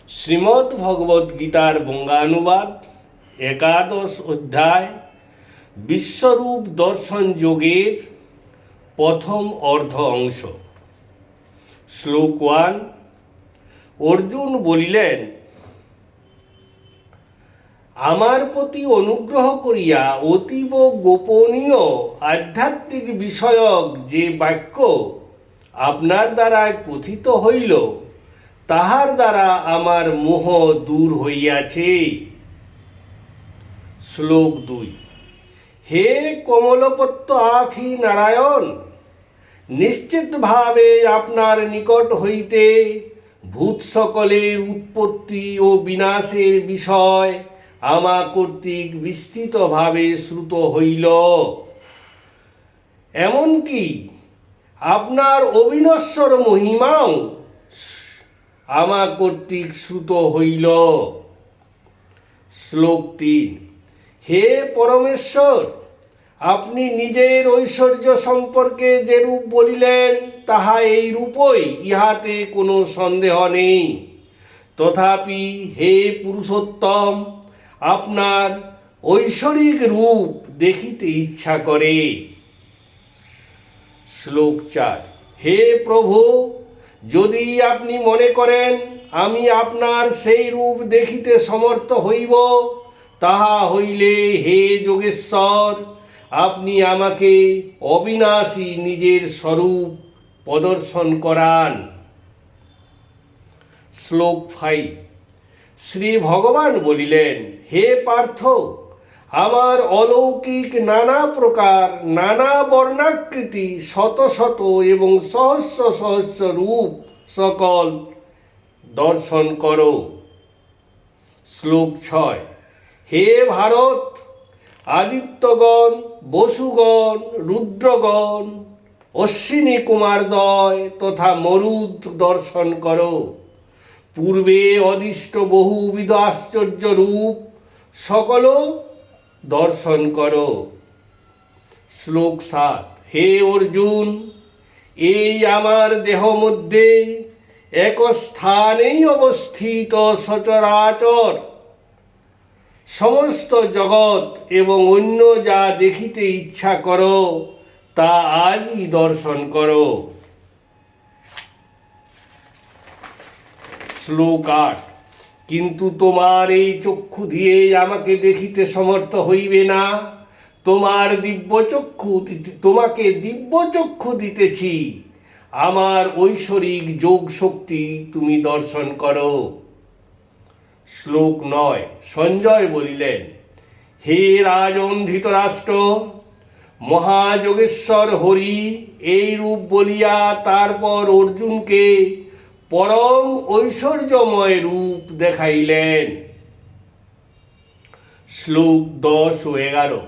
শ্রীমদ্ ভগবদ্ গীতার বঙ্গানুবাদ একাদশ অধ্যায় বিশ্বরূপ দর্শন যোগের প্রথম অর্ধ অংশ। শ্লোক 1। অর্জুন বলিলেন, আমার প্রতি অনুগ্রহ করিয়া অতীব গোপনীয় আধ্যাত্মিক বিষয়ক যে বাক্য আপনার দ্বারায় কথিত হইল, তাহার দ্বারা আমার মোহ দূর হইয়াছে। শ্লোক 2। হে কমলপত্র আখি নারায়ণ, নিশ্চিতভাবে আপনার নিকট হইতে ভূত সকলের উৎপত্তি ও বিনাশের বিষয় আমা কর্তৃক বিস্তৃতভাবে শ্রুত হইল। এমনকি আপনার অবিনশ্বর মহিমাও আমা কর্তৃক শ্রুত হইল। শ্লোক 3। হে পরমেশ্বর, আপনি নিজের ঐশ্বর্য সম্পর্কে যে রূপ বলিলেন তাহা এই রূপই, ইহাতে কোনো সন্দেহ নেই। তথাপি হে পুরুষোত্তম, আপনার ঐশ্বরিক রূপ দেখিতে ইচ্ছা করে। শ্লোক 4। হে প্রভু, যদি আপনি মনে করেন আমি আপনার সেই রূপ দেখিতে সমর্থ হইব, তাহা হইলে হে যোগেশ্বর, আপনি আমাকে অবিনাশী নিজের স্বরূপ প্রদর্শন করান। শ্লোক 5। শ্রী ভগবান বলিলেন, হে পার্থ, আমার অলৌকিক নানা প্রকার নানা বর্ণাকৃতি শত শত এবং সহস্র সহস্র রূপ সকল দর্শন করো। শ্লোক 6। হে ভারত, আদিত্যগণ, বসুগণ, রুদ্রগণ, অশ্বিনী কুমারদ্বয় তথা মরুদ দর্শন করো। পূর্বে অদিষ্ট বহুবিধ আশ্চর্য রূপ সকল দর্শন করো। শ্লোক 7। হে অর্জুন, এই আমার দেহ মধ্যে এক স্থানেই অবস্থিত সচরাচর সমস্ত জগৎ এবং অন্য যা দেখিতে ইচ্ছা করো তা আজই দর্শন করো। শ্লোক 8। কিন্তু তোমার এই চক্ষু দিয়ে আমাকে দেখিতে সমর্থ হইবে না। তোমাকে দিব্য চক্ষু দিতেছি। আমার ঐশ্বরিক যোগ শক্তি তুমি দর্শন করো। শ্লোক 9। সঞ্জয় বলিলেন, হে রাজন ধৃতরাষ্ট্র, মহাযোগেশ্বর হরি এই রূপ বলিয়া তারপর অর্জুনকে পরম ঐশ্বর্যময় রূপ দেখাইলেন। শ্লোক 10 ও 11।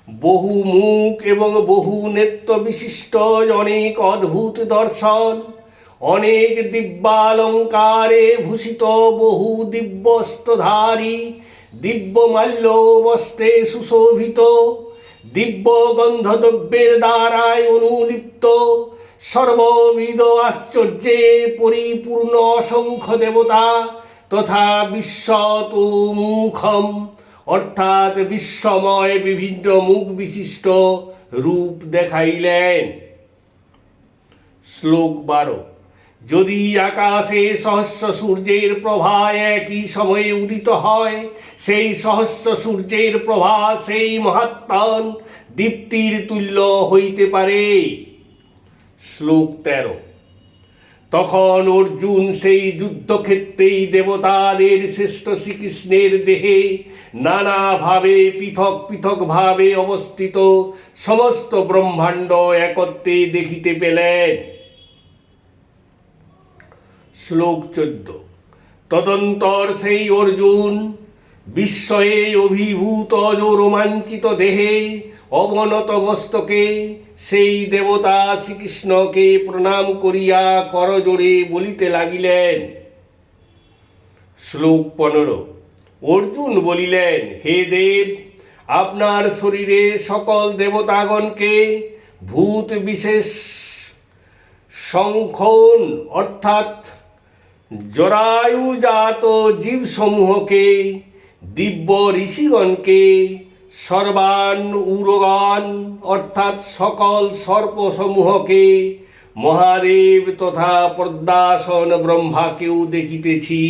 বহু মুখ এবং বহু নেত্র বিশিষ্ট অনেক অদ্ভুত দর্শন, অনেক দিব্যালঙ্কারে ভূষিত বহু দিব্যস্ত্রধারী, দিব্য মাল্য বস্ত্রে সুশোভিত, দিব্য গন্ধদ্রব্যের দ্বারায় অনুলিপ্ত, সর্ববিধ আশ্চর্যে পরিপূর্ণ অসংখ্য দেবতা তথা বিশ্বতোমুখম অর্থাৎ বিশ্বময় বিভিন্ন মুখ বিশিষ্ট রূপ দেখাইলেন। শ্লোক 12। যদি আকাশে সহস্র সূর্যের প্রভা একই সময়ে উদিত হয়, সেই সহস্র সূর্যের প্রভা সেই মহাত্মন দীপ্তির তুল্য হইতে পারে। শ্লোক 13। তখন অর্জুন সেই যুদ্ধক্ষেত্রেই দেবতাদের শ্রেষ্ঠ শ্রীকৃষ্ণের দেহে নানাভাবে পৃথক পৃথকভাবে অবস্থিত সমস্ত ব্রহ্মাণ্ড একত্রে দেখিতে পেলেন। শ্লোক 14। তদন্তর সেই অর্জুন বিস্ময়ে অভিভূত রোমাঞ্চিত দেহে অবনত মস্তকে সেই দেবতা শ্রীকৃষ্ণকে প্রণাম করিয়া করজোড়ে বলিতে লাগিলেন। শ্লোক 15। অর্জুন বলিলেন, হে দেব, আপনার শরীরে সকল দেবতাগণকে ভূত বিশেষ সংখ্যন অর্থাৎ জরায়ুজাত জীবসমূহকে, দিব্য ঋষিগণকে, সর্বান উরগান অর্থাৎ সকল সর্পসমূহকে, মহাদেব তথা পদ্মাসন ব্রহ্মাকেও দেখিতেছি।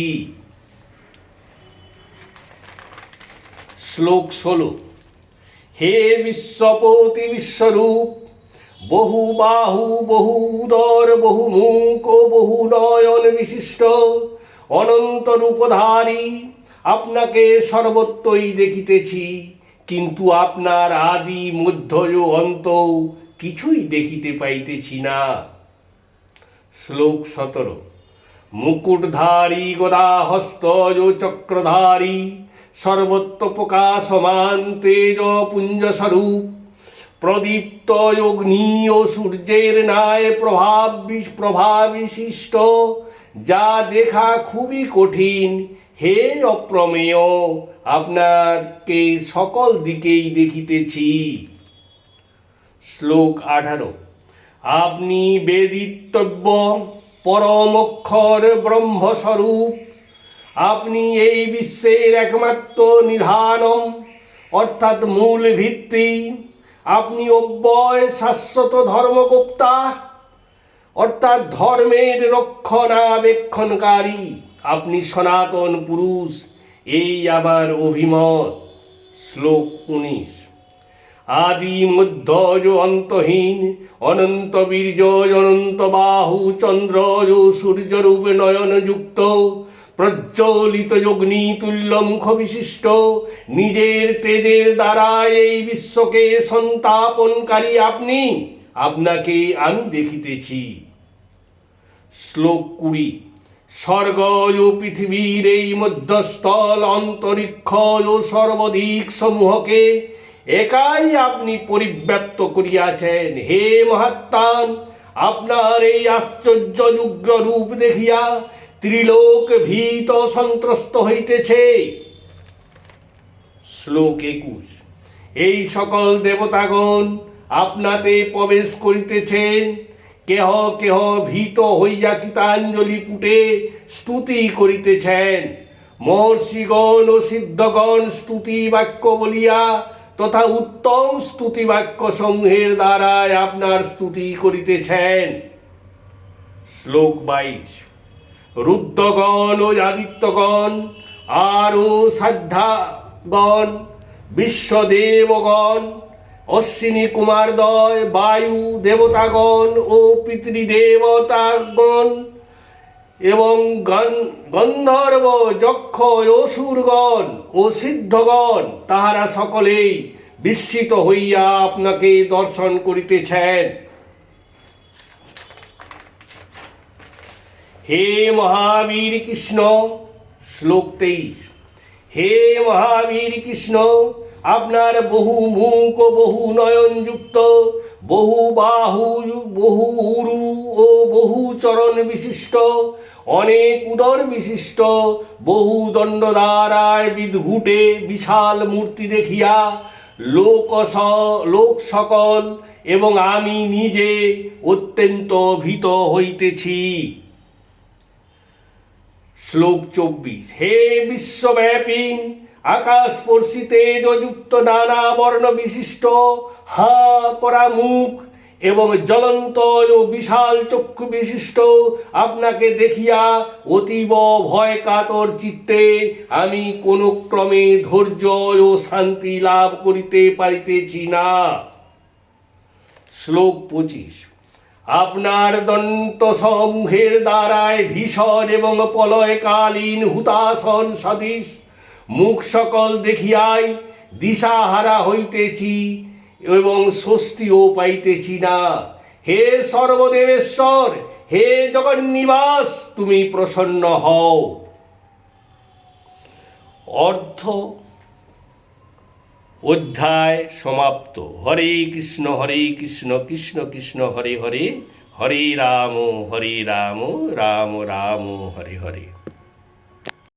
শ্লোক 16। হে বিশ্বপতি বিশ্বরূপ, বহু বাহু বহু উদর বহু মুখ ও বহু নয়ন বিশিষ্ট অনন্ত রূপধারী, আপনাকে সর্বত্রই দেখিতেছি, কিন্তু আপনার আদি মধ্য ও অন্ত কিছুই দেখিতে পাইতেছি না। শ্লোক 17। মুকুটধারী গদাহস্ত ও চক্রধারী, সর্বত্র প্রকাশমান তেজ পুঞ্জস্বরূপ, প্রদীপ্ত অগ্নি ও সূর্যের ন্যায় প্রভাবিশিষ্ট, যা দেখা খুবই কঠিন। হে অপ্রমেয়, আপনাকে সকল দিকেই দেখিতেছি। শ্লোক 18। আপনি বেদিতব্য পরম অক্ষর ব্রহ্মস্বরূপ, আপনি এই বিশ্বের একমাত্র নিধানম অর্থাৎ মূল ভিত্তি, আপনি অব্যয় শাশ্বত ধর্মগুপ্তা অর্থাৎ ধর্মের রক্ষণাবেক্ষণকারী, আপনি সনাতন পুরুষ, এই আমার অভিমত। শ্লোক 19। আদি মধ্য অন্তহীন, অনন্ত বীর্য অনন্ত বাহু, চন্দ্র ও সূর্যরূপ নয়নযুক্ত, প্রজ্বলিত অগ্নি তুল্য মুখ বিশিষ্ট, নিজের তেজের দ্বারা এই বিশ্বকে সন্তাপনকারী আপনি, আপনাকে আমি দেখিতেছি। শ্লোক 20। স্বর্গ ও পৃথিবীর এই মধ্যস্থল অন্তরিক্ষ ও সর্বদিক সমূহকে একাই আপনি পরিব্যাপ্ত করিয়াছেন। হে মহাত্মান, আপনার এই আশ্চর্য যুগ্র রূপ দেখিয়া ত্রিলোক ভীত সন্ত্রস্ত হইতেছে। শ্লোক 21। এই সকল দেবতাগণ আপনাতে প্রবেশ করিতেছেন, কেহ কেহ ভীত হইয়া কৃতাঞ্জলি পুটে স্তুতি করিতেছেন। মহর্ষিগণ ও সিদ্ধগণ স্তুতি বাক্য বলিয়া তথা উত্তম স্তুতি বাক্য সমূহের দ্বারায় আপনার স্তুতি করিতেছেন। শ্লোক 22। রুদ্রগণ ও আদিত্যগণ আরও সাধ্যাগণ, বিশ্বদেবগণ, অশ্বিনী কুমারদ্বয়, বায়ু দেবতাগণ ও পিতৃদেবতাগণ এবং গন্ধর্ব যক্ষ অসুরগণ ও সিদ্ধগণ, তাহারা সকলেই বিস্মিত হইয়া আপনাকে দর্শন করিতেছেন। হে মহাবীর কৃষ্ণ। শ্লোক 23। হে মহাবীর কৃষ্ণ, আপনার বহু মুখ ও বহু নয়নযুক্ত, বহু বাহু বহু উরু ও বহু চরণ বিশিষ্ট, অনেক উদর বিশিষ্ট, বহু দণ্ড দ্বারায় বিদ্ভুটে বিশাল মূর্তি দেখিয়া লোক সকল এবং আমি নিজে অত্যন্ত ভীত হইতেছি। শ্লোক 24। হে বিশ্বব্যাপী আকাশস্পর্শী তেজযুক্ত নানা বর্ণ বিশিষ্ট হা করা মুখ এবং জ্বলন্ত ও বিশাল চক্ষু বিশিষ্ট, আপনাকে দেখিয়া অতীব ভয় কাতর চিত্তে আমি কোনো ক্রমে ধৈর্য ও শান্তি লাভ করিতে পারিতেছি না। শ্লোক 25। আপনার দন্ত সমূহের দ্বারায় ভীষণ এবং প্রলয়কালীন হুতাশন সদৃশ মুখ সকল দেখিয়াই দিশাহারা হইতেছি এবং স্বস্তিও পাইতেছি না। হে সর্বদেবেশ্বর, হে জগন্নিবাস, তুমি প্রসন্ন হও। অর্থ অধ্যায় সমাপ্ত। হরে কৃষ্ণ কৃষ্ণ কৃষ্ণ হরে হরে, হরে রাম রাম রাম হরে হরে।